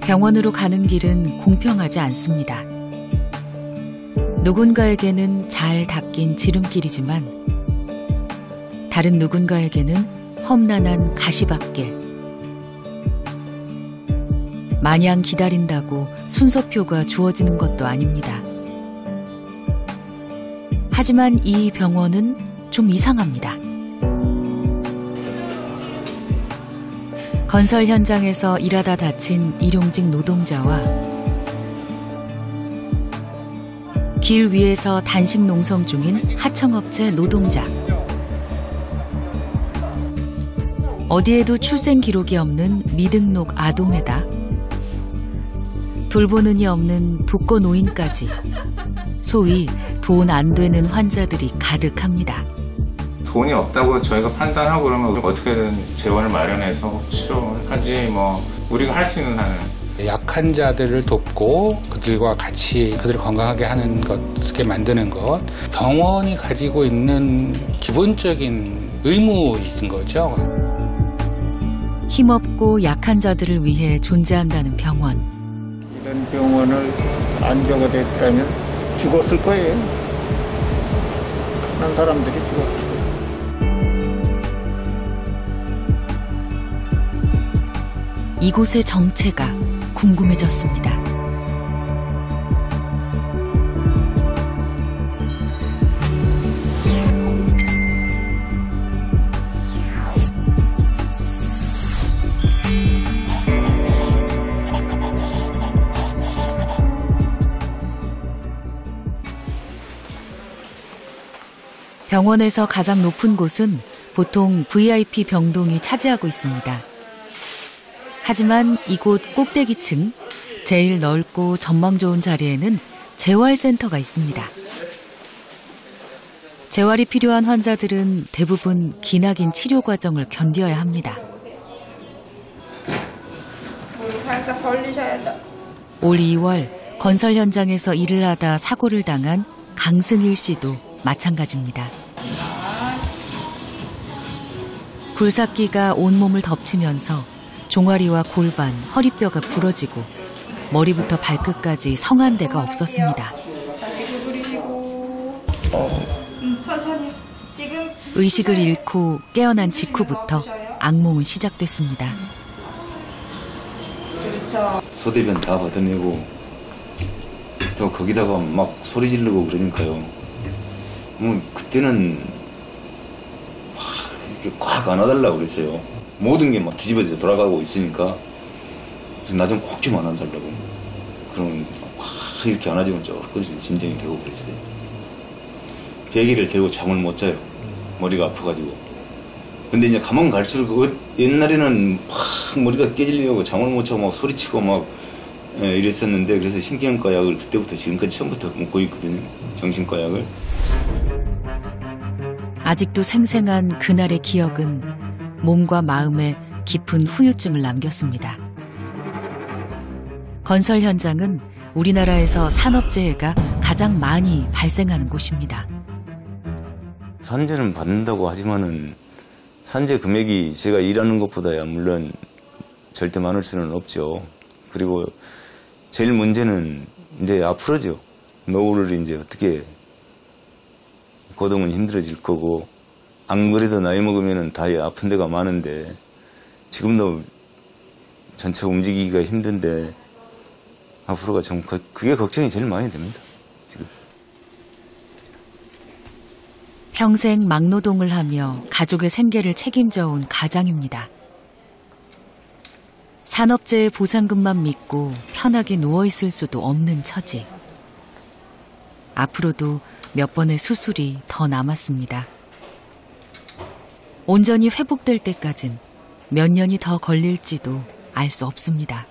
병원으로 가는 길은 공평하지 않습니다. 누군가에게는 잘 닦인 지름길이지만 다른 누군가에게는 험난한 가시밭길. 마냥 기다린다고 순서표가 주어지는 것도 아닙니다. 하지만 이 병원은 좀 이상합니다. 건설 현장에서 일하다 다친 일용직 노동자와 길 위에서 단식 농성 중인 하청업체 노동자. 어디에도 출생 기록이 없는 미등록 아동에다 돌보는 이 없는 독거 노인까지 소위 돈 안 되는 환자들이 가득합니다. 돈이 없다고 저희가 판단하고 그러면 어떻게든 재원을 마련해서 치료를 하지 뭐 우리가 할 수 있는 한은. 약한 자들을 돕고 그들과 같이 그들을 건강하게 하는 것을 만드는 것, 병원이 가지고 있는 기본적인 의무인 거죠. 힘없고 약한 자들을 위해 존재한다는 병원. 이런 병원을 안 적어댔다면 죽었을 거예요. 많은 사람들이 죽었을 거예요. 이곳의 정체가 궁금해졌습니다. 병원에서 가장 높은 곳은 보통 VIP 병동이 차지하고 있습니다. 하지만 이곳 꼭대기층, 제일 넓고 전망 좋은 자리에는 재활센터가 있습니다. 재활이 필요한 환자들은 대부분 기나긴 치료 과정을 견뎌야 합니다. 살짝 벌리셔야죠. 올 2월 건설 현장에서 일을 하다 사고를 당한 강승일 씨도 마찬가지입니다. 굴삭기가 온몸을 덮치면서 종아리와 골반, 허리뼈가 부러지고 머리부터 발끝까지 성한 데가 없었습니다. 다시 구부리시고 천천히. 지금 의식을 잃고 깨어난 직후부터 악몽은 시작됐습니다. 그렇죠. 소대변 다 받아내고 또 거기다가 막 소리 지르고 그러니까요. 그때는 이렇게 꽉 안아달라고 그랬어요. 모든 게 막 뒤집어져 돌아가고 있으니까 나 좀 꼭 좀 안아달라고. 그러면 막 이렇게 안아주면 조금 진정이 되고 그랬어요. 베개를 대고 잠을 못 자요. 머리가 아파가지고. 근데 이제 가만 갈수록 옛날에는 막 머리가 깨지려고 잠을 못 자고 막 소리치고 막 이랬었는데 그래서 신경과 약을 그때부터 지금까지 처음부터 먹고 있거든요. 정신과 약을. 아직도 생생한 그날의 기억은 몸과 마음에 깊은 후유증을 남겼습니다. 건설 현장은 우리나라에서 산업재해가 가장 많이 발생하는 곳입니다. 산재는 받는다고 하지만은 산재 금액이 제가 일하는 것보다야 물론 절대 많을 수는 없죠. 그리고 제일 문제는 이제 앞으로죠. 노후를 이제 어떻게 고동은 힘들어질 거고 안 그래도 나이 먹으면 다 아픈 데가 많은데 지금도 전체 움직이기가 힘든데 앞으로가 좀 그게 걱정이 제일 많이 됩니다. 지금. 평생 막노동을 하며 가족의 생계를 책임져 온 가장입니다. 산업재해 보상금만 믿고 편하게 누워있을 수도 없는 처지. 앞으로도 몇 번의 수술이 더 남았습니다. 온전히 회복될 때까진 몇 년이 더 걸릴지도 알 수 없습니다.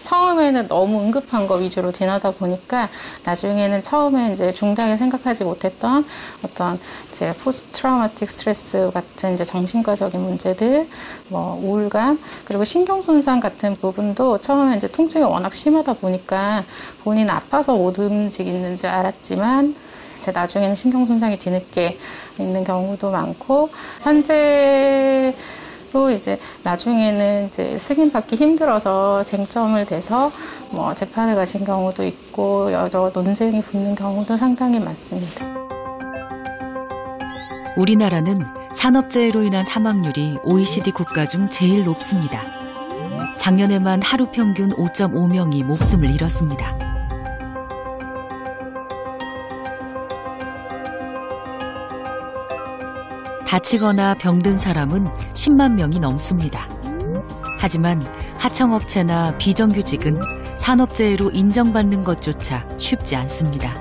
처음에는 너무 응급한 거 위주로 지나다 보니까 나중에는 처음에 이제 중대하게 생각하지 못했던 어떤 이제 포스트 트라우마틱 스트레스 같은 이제 정신과적인 문제들, 뭐 우울감, 그리고 신경 손상 같은 부분도 처음에 이제 통증이 워낙 심하다 보니까 본인 아파서 못 움직이는지 알았지만 이제 나중에는 신경 손상이 뒤늦게 있는 경우도 많고 산재에 또 이제 나중에는 이제 승인받기 힘들어서 쟁점을 대서 뭐 재판을 가신 경우도 있고 여러 논쟁이 붙는 경우도 상당히 많습니다. 우리나라는 산업재해로 인한 사망률이 OECD 국가 중 제일 높습니다. 작년에만 하루 평균 5.5명이 목숨을 잃었습니다. 다치거나 병든 사람은 10만 명이 넘습니다. 하지만 하청업체나 비정규직은 산업재해로 인정받는 것조차 쉽지 않습니다.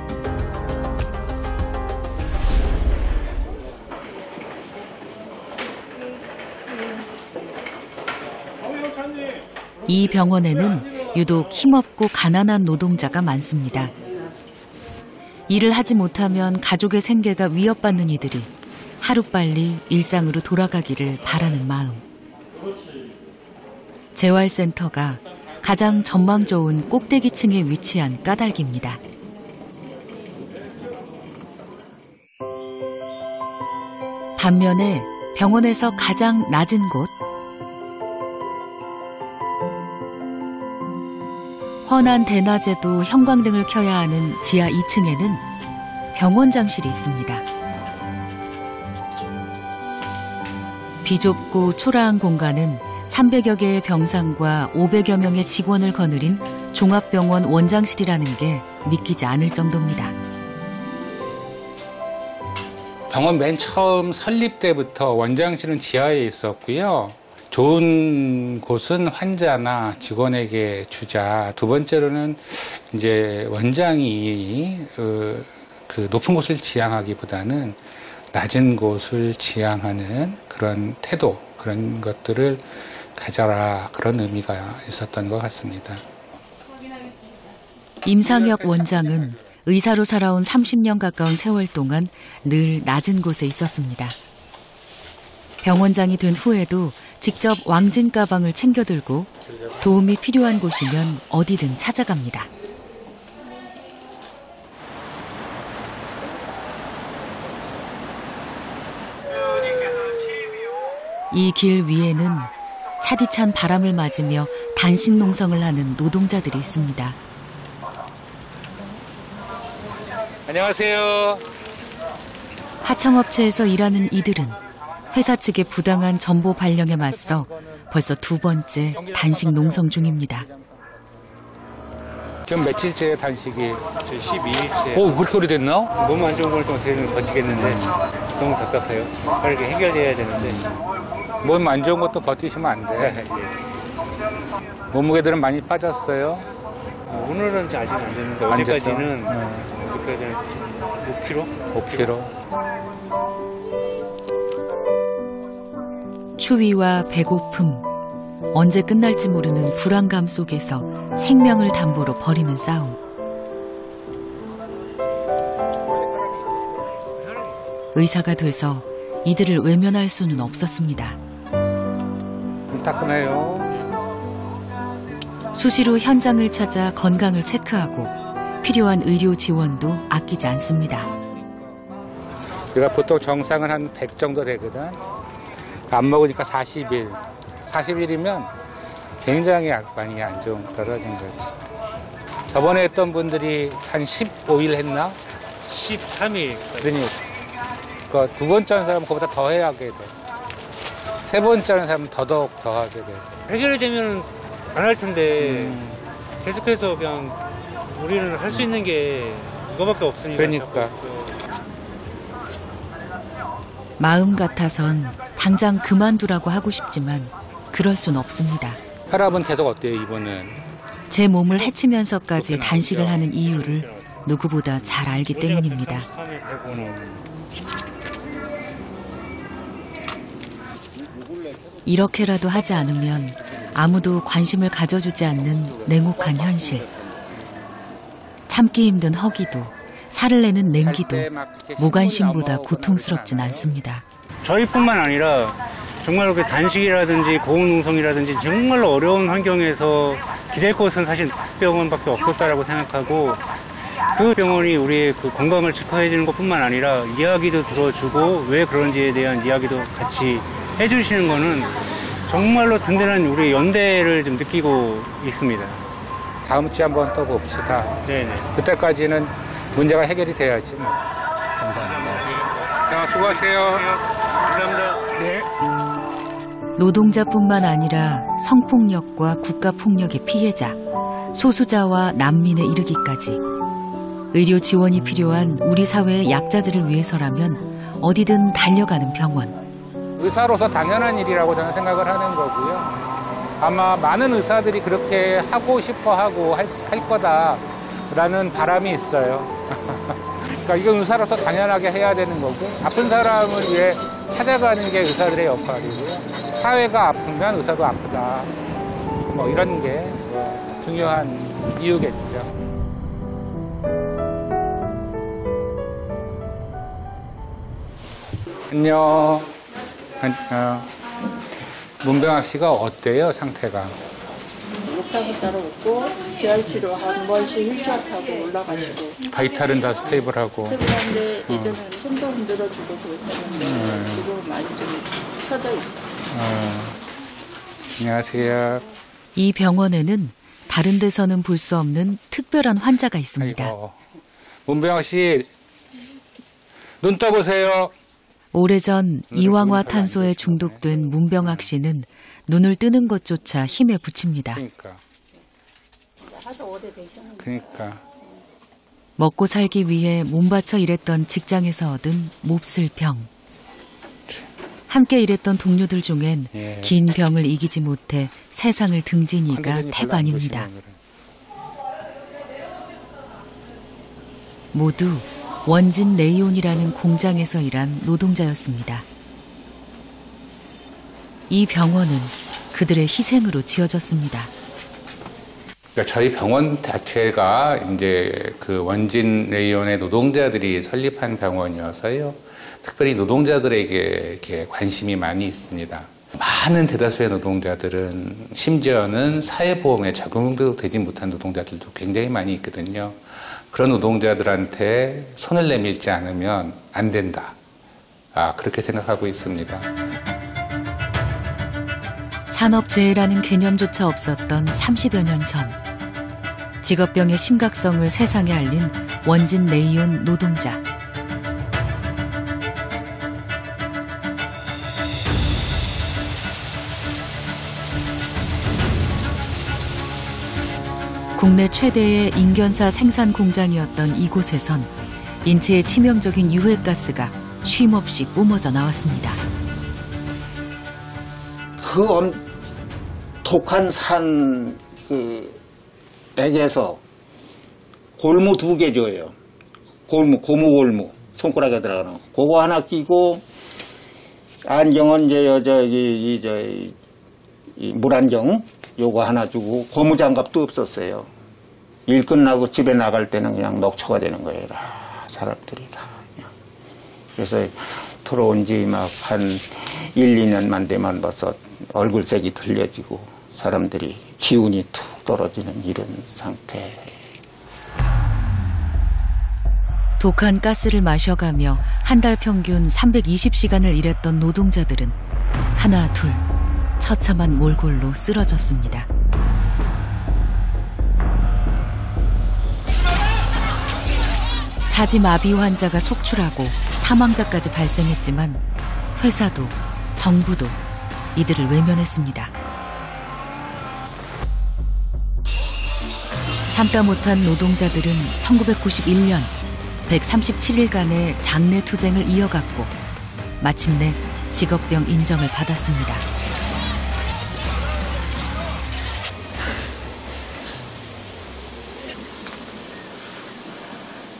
이 병원에는 유독 힘없고 가난한 노동자가 많습니다. 일을 하지 못하면 가족의 생계가 위협받는 이들이 하루빨리 일상으로 돌아가기를 바라는 마음. 재활센터가 가장 전망 좋은 꼭대기층에 위치한 까닭입니다. 반면에 병원에서 가장 낮은 곳, 헌한 대낮에도 형광등을 켜야 하는 지하 2층에는 병원장실이 있습니다. 비좁고 초라한 공간은 300여 개의 병상과 500여 명의 직원을 거느린 종합병원 원장실이라는 게 믿기지 않을 정도입니다. 병원 맨 처음 설립 때부터 원장실은 지하에 있었고요. 좋은 곳은 환자나 직원에게 주자. 두 번째로는 이제 원장이 그 높은 곳을 지향하기보다는 낮은 곳을 지향하는 그런 태도, 그런 것들을 가져라, 그런 의미가 있었던 것 같습니다. 임상혁 원장은 의사로 살아온 30년 가까운 세월 동안 늘 낮은 곳에 있었습니다. 병원장이 된 후에도 직접 왕진 가방을 챙겨 들고 도움이 필요한 곳이면 어디든 찾아갑니다. 이 길 위에는 차디찬 바람을 맞으며 단식 농성을 하는 노동자들이 있습니다. 안녕하세요. 하청업체에서 일하는 이들은 회사 측의 부당한 정보 발령에 맞서 벌써 두 번째 단식 농성 중입니다. 지금 며칠째 단식이? 저 12일째. 오, 그렇게 오래됐나? 몸 안 좋은 걸 좀 어떻게든 버티겠는데 너무 답답해요. 빠르게 해결해야 되는데. 몸 안 좋은 것도 버티시면 안 돼. 몸무게들은 많이 빠졌어요? 오늘은 아직 안 됐는데 어제까지는 5kg? 5kg. 추위와 배고픔, 언제 끝날지 모르는 불안감 속에서 생명을 담보로 벌이는 싸움. 의사가 돼서 이들을 외면할 수는 없었습니다. 따끔해요. 수시로 현장을 찾아 건강을 체크하고 필요한 의료 지원도 아끼지 않습니다. 우리가 보통 정상은 한 100 정도 되거든. 안 먹으니까 40일. 40일이면 굉장히 많이 안 좋은 떨어진 거지. 저번에 했던 분들이 한 15일 했나? 13일. 그러니까 두 번째 하는 사람은 그보다 더 해야 하게 돼. 세 번째 하는 사람은 더더욱 더 하게 돼. 해결이 되면 안 할 텐데 계속해서 그냥 우리는 할 수 있는 게 이거밖에 없으니까. 그러니까. 마음 같아선 당장 그만두라고 하고 싶지만 그럴 순 없습니다. 혈압은 계속 어때요, 이분은? 제 몸을 해치면서까지 단식을 하는 이유를 누구보다 잘 알기 때문입니다. 이렇게라도 하지 않으면 아무도 관심을 가져주지 않는 냉혹한 현실. 참기 힘든 허기도 살을 내는 냉기도 무관심보다 고통스럽진 않습니다. 저희뿐만 아니라 정말 그 단식이라든지 고온농성이라든지 정말로 어려운 환경에서 기댈 곳은 사실 병원밖에 없었다라고 생각하고, 그 병원이 우리의 그 건강을 체크해주는 것뿐만 아니라 이야기도 들어주고 왜 그런지에 대한 이야기도 같이 해주시는 거는 정말로 든든한 우리 연대를 좀 느끼고 있습니다. 다음 주에 한번 또 봅시다. 네네. 그때까지는 문제가 해결이 돼야지 뭐. 감사합니다. 자, 수고하세요. 감사합니다. 네. 노동자뿐만 아니라 성폭력과 국가폭력의 피해자, 소수자와 난민에 이르기까지 의료 지원이 필요한 우리 사회의 약자들을 위해서라면 어디든 달려가는 병원. 의사로서 당연한 일이라고 저는 생각을 하는 거고요. 아마 많은 의사들이 그렇게 하고 싶어 하고 할 거다라는 바람이 있어요. 그러니까 이건 의사로서 당연하게 해야 되는 거고, 아픈 사람을 위해 찾아가는 게 의사들의 역할이고요. 사회가 아프면 의사도 아프다. 뭐 이런 게 중요한 이유겠죠. 안녕. 문병학 씨가 어때요, 상태가? 목장에 따라 없고 재활치료 한 번씩 휠체어 타고 올라가시고. 바이탈은 다 스테이블하고. 스테이블한데 예전에는 손도 흔들어주고 그랬었는데 지금 많이 좀 처져 있어요. 안녕하세요. 이 병원에는 다른 데서는 볼 수 없는 특별한 환자가 있습니다. 아이고. 문병학 씨, 눈 떠보세요. 오래전 이황화탄소에 중독된 문병학 씨는 눈을 뜨는 것조차 힘에 부칩니다. 그러니까. 먹고 살기 위해 몸바쳐 일했던 직장에서 얻은 몹쓸 병. 함께 일했던 동료들 중엔 긴 병을 이기지 못해 세상을 등진 이가 태반입니다. 모두 원진 레이온이라는 공장에서 일한 노동자였습니다. 이 병원은 그들의 희생으로 지어졌습니다. 그러니까 저희 병원 자체가 이제 그 원진 레이온의 노동자들이 설립한 병원이어서요. 특별히 노동자들에게 이렇게 관심이 많이 있습니다. 많은 대다수의 노동자들은 심지어는 사회보험에 적용도 되지 못한 노동자들도 굉장히 많이 있거든요. 그런 노동자들한테 손을 내밀지 않으면 안 된다. 그렇게 생각하고 있습니다. 산업재해라는 개념조차 없었던 30여 년 전, 직업병의 심각성을 세상에 알린 원진 레이온 노동자. 국내 최대의 인견사 생산 공장이었던 이곳에선 인체에 치명적인 유해가스가 쉼없이 뿜어져 나왔습니다. 그 독한 액에서 골무 2개 줘요. 고무골무 손가락에 들어가는 거. 그거 하나 끼고 안경은 이제 이 물안경 요거 하나 주고 고무장갑도 없었어요. 일 끝나고 집에 나갈 때는 그냥 녹초가 되는 거예요. 사람들이 다. 그래서 들어온 지 막 한 1, 2년만 되면 벌써 얼굴색이 틀려지고 사람들이 기운이 툭 떨어지는 이런 상태. 독한 가스를 마셔가며 한 달 평균 320시간을 일했던 노동자들은 하나 둘 처참한 몰골로 쓰러졌습니다. 사지마비 환자가 속출하고 사망자까지 발생했지만 회사도 정부도 이들을 외면했습니다. 참다 못한 노동자들은 1991년 137일간의 장내 투쟁을 이어갔고 마침내 직업병 인정을 받았습니다.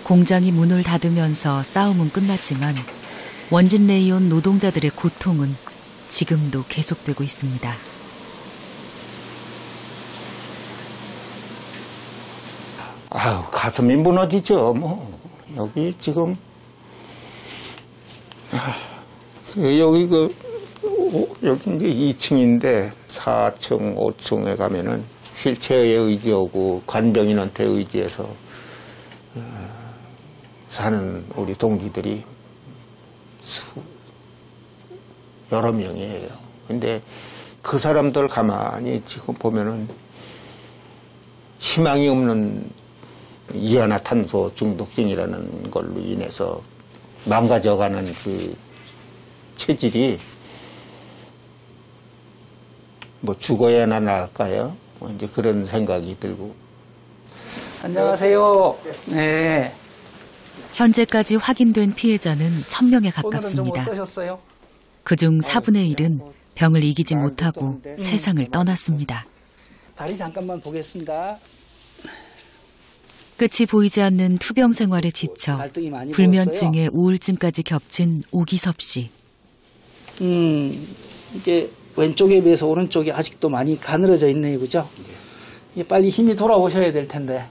공장이 문을 닫으면서 싸움은 끝났지만 원진 레이온 노동자들의 고통은 지금도 계속되고 있습니다. 아유, 가슴이 무너지죠. 뭐 여기 지금 여기 여기 2층인데 4층, 5층에 가면은 휠체어에 의지하고 간병인한테 의지해서 사는 우리 동기들이 여러 명이에요. 근데 그 사람들 가만히 지금 보면은 희망이 없는 이산화탄소 중독증이라는 걸로 인해서 망가져가는 그 체질이 뭐 죽어야나 나을까요? 이제 그런 생각이 들고. 안녕하세요. 네. 현재까지 확인된 피해자는 1000명에 가깝습니다. 오늘은 좀 어떠셨어요? 그중 4분의 1은 병을 이기지 못하고 세상을 떠났습니다. 다리 잠깐만 보겠습니다. 끝이 보이지 않는 투병 생활에 지쳐 불면증에 우울증까지 겹친 오기섭 씨. 이게 왼쪽에 비해서 오른쪽이 아직도 많이 가늘어져 있네요, 그죠? 이게 빨리 힘이 돌아오셔야 될 텐데.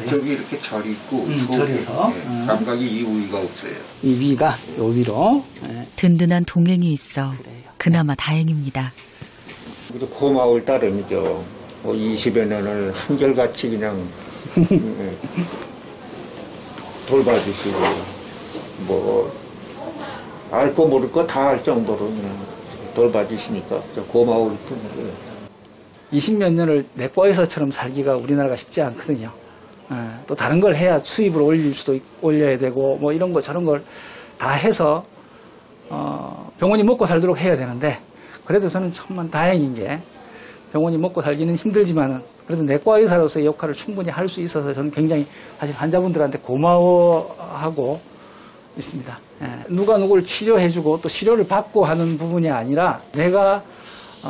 저기 이렇게 절 있고 속에 감각이 이 위가 없어요. 이 위가 요 위로. 든든한 동행이 있어 그나마 다행입니다. 고마울 따름이죠. 20여 년을 한결같이 그냥 돌봐주시고 뭐 알 거 모를 거 다 알 정도로 그냥 돌봐주시니까 고마울 뿐이에요. 20몇 년을 내과의사처럼 살기가 우리나라가 쉽지 않거든요. 또 다른 걸 해야 수입을 올려야 되고 뭐 이런 거 저런 걸 다 해서 병원이 먹고 살도록 해야 되는데 그래도 저는 정말 다행인 게 병원이 먹고 살기는 힘들지만은 그래도 내과의사로서의 역할을 충분히 할 수 있어서 저는 굉장히 사실 환자분들한테 고마워하고 있습니다. 누가 누구를 치료해주고 또 치료를 받고 하는 부분이 아니라 내가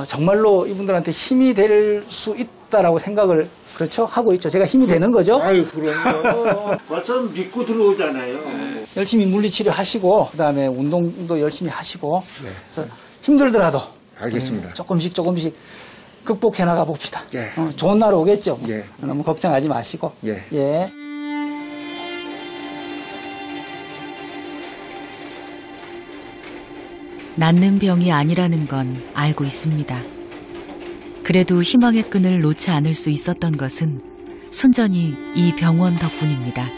정말로 이분들한테 힘이 될 수 있다라고 생각을 그렇죠? 하고 있죠. 제가 힘이 되는 거죠. 아유, 그럼요. 벌써 믿고 들어오잖아요. 열심히 물리치료 하시고 그다음에 운동도 열심히 하시고 그래서 힘들더라도 알겠습니다. 조금씩 극복해 나가 봅시다. 예. 좋은 날 오겠죠. 예. 너무 걱정하지 마시고. 예. 예. 낫는 병이 아니라는 건 알고 있습니다. 그래도 희망의 끈을 놓지 않을 수 있었던 것은 순전히 이 병원 덕분입니다.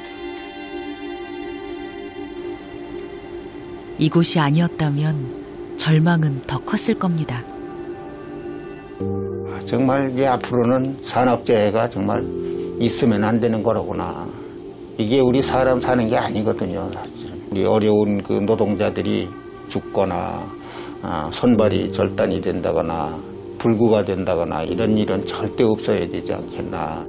이곳이 아니었다면 절망은 더 컸을 겁니다. 정말 이제 앞으로는 산업재해가 정말 있으면 안 되는 거라구나. 이게 우리 사람 사는 게 아니거든요. 사실은. 우리 어려운 그 노동자들이 죽거나 손발이 절단이 된다거나 불구가 된다거나 이런 일은 절대 없어야 되지 않겠나.